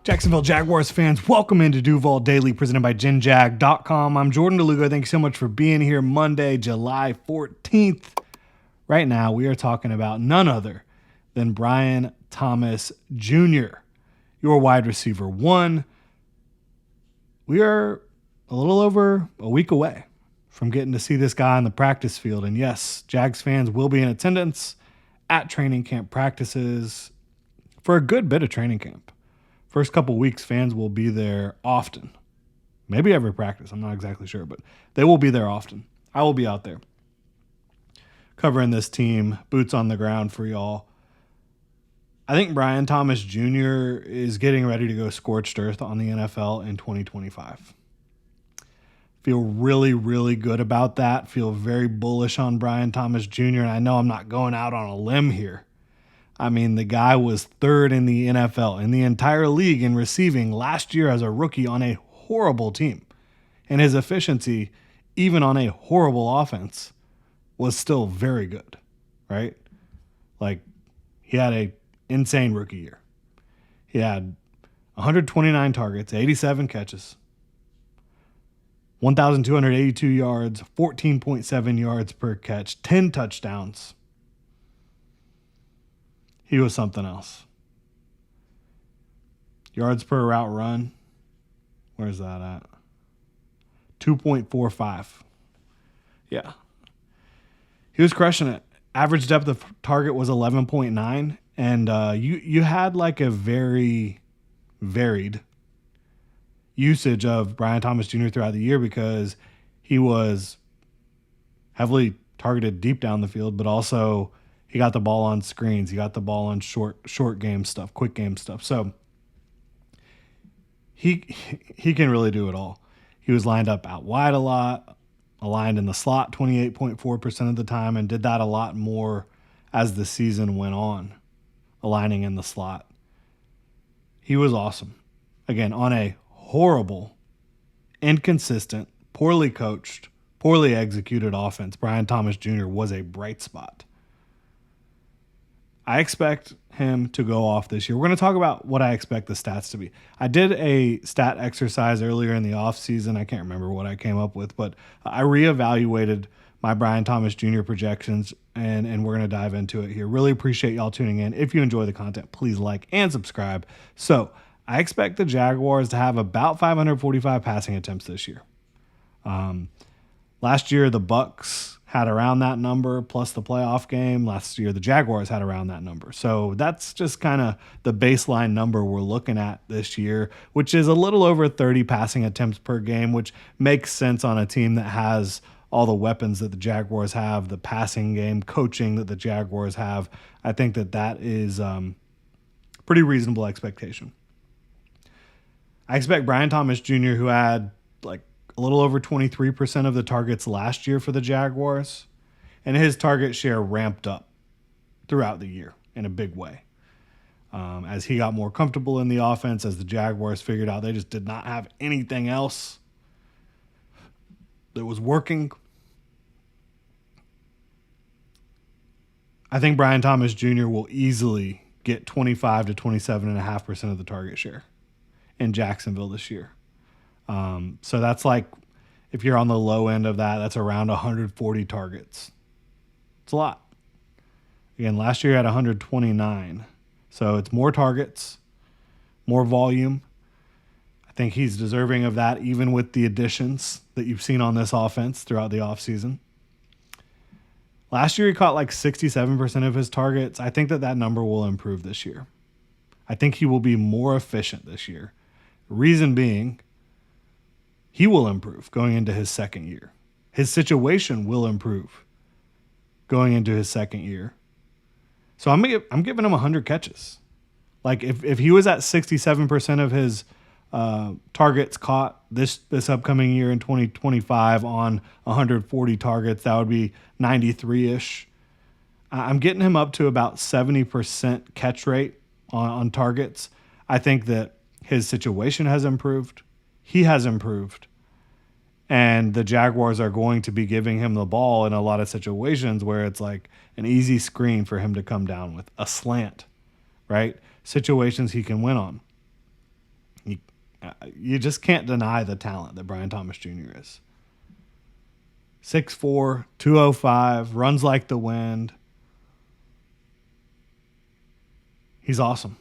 Jacksonville Jaguars fans, welcome into Duval Daily, presented by GenJag.com. I'm Jordan DeLugo. Thank you so much for being here Monday, July 14th. Right now, we are talking about none other than Brian Thomas Jr., your wide receiver one. We are a little over a week away from getting to see this guy on the practice field. And yes, Jags fans will be in attendance at training camp practices for a good bit of training camp. First couple weeks, fans will be there often. Maybe every practice. I'm not exactly sure, but they will be there often. I will be out there covering this team, boots on the ground for y'all. I think Brian Thomas Jr. is getting ready to go scorched earth on the NFL in 2025. Feel really, really good about that. Feel very bullish on Brian Thomas Jr. And I know I'm not going out on a limb here. I mean, the guy was third in the NFL, in the entire league in receiving last year as a rookie on a horrible team. And his efficiency, even on a horrible offense, was still very good, right? Like, he had an insane rookie year. He had 129 targets, 87 catches, 1,282 yards, 14.7 yards per catch, 10 touchdowns. He was something else. Yards per route run. Where's that at? 2.45. Yeah. He was crushing it. Average depth of target was 11.9. And you had like a very varied usage of Brian Thomas Jr. throughout the year because he was heavily targeted deep down the field, but also he got the ball on screens. He got the ball on short game stuff, quick game stuff. So he can really do it all. He was lined up out wide a lot, aligned in the slot 28.4% of the time, and did that a lot more as the season went on, aligning in the slot. He was awesome. Again, on a horrible, inconsistent, poorly coached, poorly executed offense, Brian Thomas Jr. was a bright spot. I expect him to go off this year. We're going to talk about what I expect the stats to be. I did a stat exercise earlier in the offseason. I can't remember what I came up with, but I reevaluated my Brian Thomas Jr. projections, and we're going to dive into it here. Really appreciate y'all tuning in. If you enjoy the content, please like and subscribe. So I expect the Jaguars to have about 545 passing attempts this year. Last year, the Bucs had around that number, plus the playoff game. Last year, the Jaguars had around that number. So that's just kind of the baseline number we're looking at this year, which is a little over 30 passing attempts per game, which makes sense on a team that has all the weapons that the Jaguars have, the passing game, coaching that the Jaguars have. I think that is pretty reasonable expectation. I expect Brian Thomas Jr., who had like a little over 23% of the targets last year for the Jaguars, and his target share ramped up throughout the year in a big way. As he got more comfortable in the offense, as the Jaguars figured out they just did not have anything else that was working. I think Brian Thomas Jr. will easily get 25 to 27.5% of the target share in Jacksonville this year. So that's like, if you're on the low end of that, that's around 140 targets. It's a lot. Again, last year he had 129. So it's more targets, more volume. I think he's deserving of that, even with the additions that you've seen on this offense throughout the offseason. Last year he caught like 67% of his targets. I think that number will improve this year. I think he will be more efficient this year. Reason being, he will improve going into his second year. His situation will improve going into his second year. So I'm giving him 100 catches. Like if he was at 67% of his targets caught this upcoming year in 2025 on 140 targets, that would be 93-ish. I'm getting him up to about 70% catch rate on targets. I think that his situation has improved. He has improved. And the Jaguars are going to be giving him the ball in a lot of situations where it's like an easy screen for him to come down with, a slant, right? Situations he can win on. You, you just can't deny the talent that Brian Thomas Jr. is. 6'4", 205, runs like the wind. He's awesome.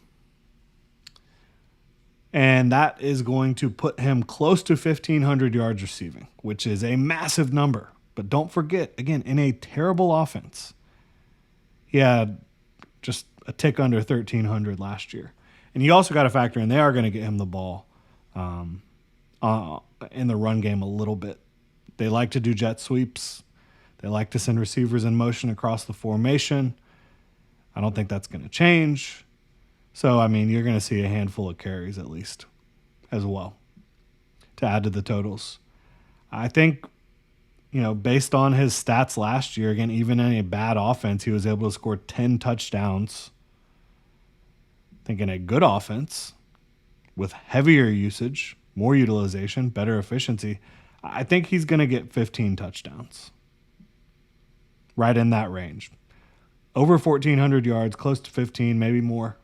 And that is going to put him close to 1,500 yards receiving, which is a massive number. But don't forget, again, in a terrible offense, he had just a tick under 1,300 last year. And you also got to factor in they are going to get him the ball in the run game a little bit. They like to do jet sweeps. They like to send receivers in motion across the formation. I don't think that's going to change. So, I mean, you're going to see a handful of carries at least as well to add to the totals. I think, based on his stats last year, again, even in a bad offense, he was able to score 10 touchdowns. I think in a good offense with heavier usage, more utilization, better efficiency, I think he's going to get 15 touchdowns. Right in that range. Over 1,400 yards, close to 15, maybe more.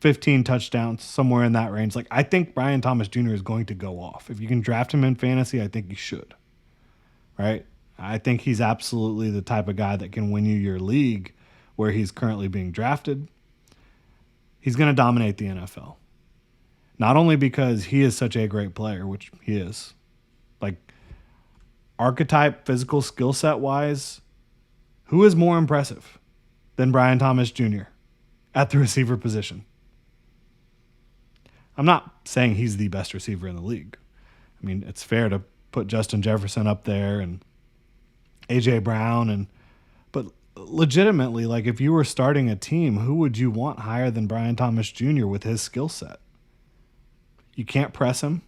15 touchdowns, somewhere in that range. I think Brian Thomas Jr. is going to go off. If you can draft him in fantasy, I think you should. Right? I think he's absolutely the type of guy that can win you your league where he's currently being drafted. He's going to dominate the NFL. Not only because he is such a great player, which he is. Archetype, physical skill set wise, who is more impressive than Brian Thomas Jr. at the receiver position? I'm not saying he's the best receiver in the league. I mean, it's fair to put Justin Jefferson up there and A.J. Brown, but legitimately, if you were starting a team, who would you want higher than Brian Thomas Jr. with his skill set? You can't press him.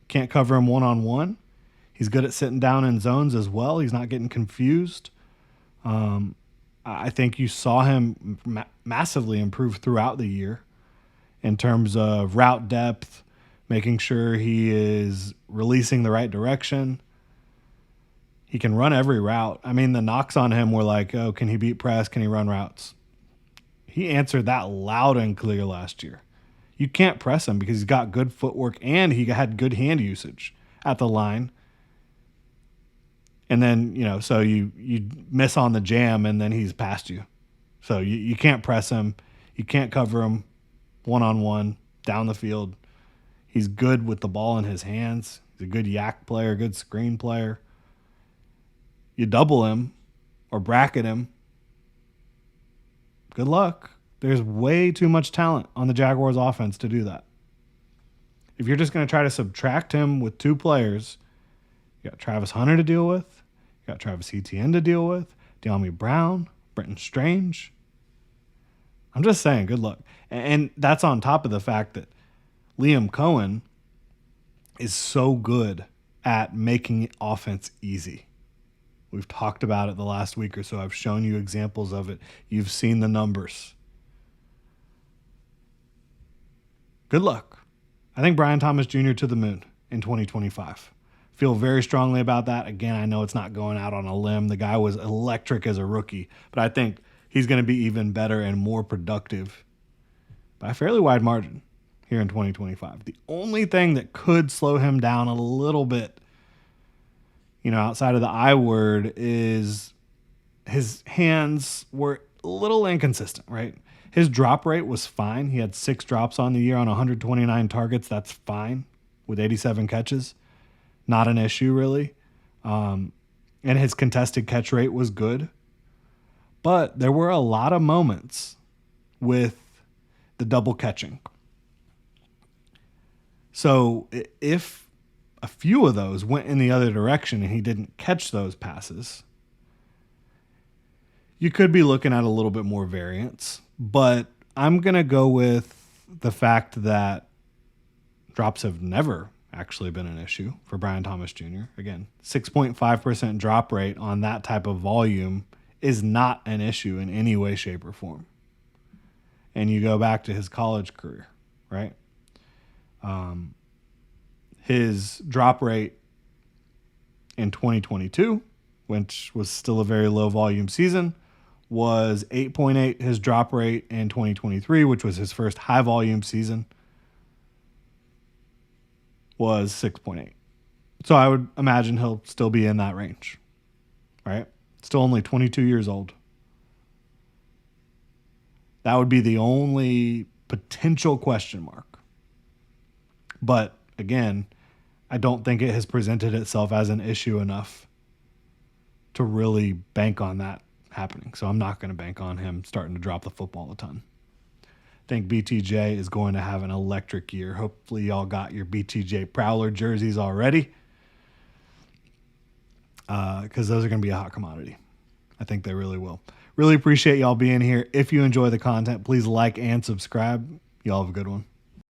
Can't cover him one-on-one. He's good at sitting down in zones as well. He's not getting confused. I think you saw him massively improve throughout the year in terms of route depth, making sure he is releasing the right direction. He can run every route. I mean, the knocks on him were can he beat press? Can he run routes? He answered that loud and clear last year. You can't press him because he's got good footwork and he had good hand usage at the line. And then, so you miss on the jam and then he's past you. So you can't press him. You can't cover him one-on-one down the field. He's good with the ball in his hands. He's a good yak player, good screen player. You double him or bracket him, good luck. There's way too much talent on the Jaguars offense to do that. If you're just going to try to subtract him with two players, you got Travis Hunter to deal with, you got Travis Etienne to deal with, De'Ami Brown, Brenton Strange. I'm just saying, good luck. And that's on top of the fact that Liam Cohen is so good at making offense easy. We've talked about it the last week or so. I've shown you examples of it. You've seen the numbers. Good luck. I think Brian Thomas Jr. to the moon in 2025. Feel very strongly about that. Again, I know it's not going out on a limb. The guy was electric as a rookie, but I think he's going to be even better and more productive by a fairly wide margin here in 2025. The only thing that could slow him down a little bit, outside of the I word, is his hands were a little inconsistent, right? His drop rate was fine. He had 6 drops on the year on 129 targets. That's fine with 87 catches. Not an issue, really. And his contested catch rate was good. But there were a lot of moments with the double catching. So if a few of those went in the other direction and he didn't catch those passes, you could be looking at a little bit more variance. But I'm going to go with the fact that drops have never actually been an issue for Brian Thomas Jr. Again, 6.5% drop rate on that type of volume is not an issue in any way, shape, or form. And you go back to his college career, right? His drop rate in 2022, which was still a very low volume season, was 8.8. His drop rate in 2023, which was his first high volume season, was 6.8. So I would imagine he'll still be in that range, right? Still only 22 years old. That would be the only potential question mark. But again, I don't think it has presented itself as an issue enough to really bank on that happening. So I'm not going to bank on him starting to drop the football a ton. I think BTJ is going to have an electric year. Hopefully y'all got your BTJ Prowler jerseys already, because those are going to be a hot commodity. I think they really will. Really appreciate y'all being here. If you enjoy the content, please like and subscribe. Y'all have a good one.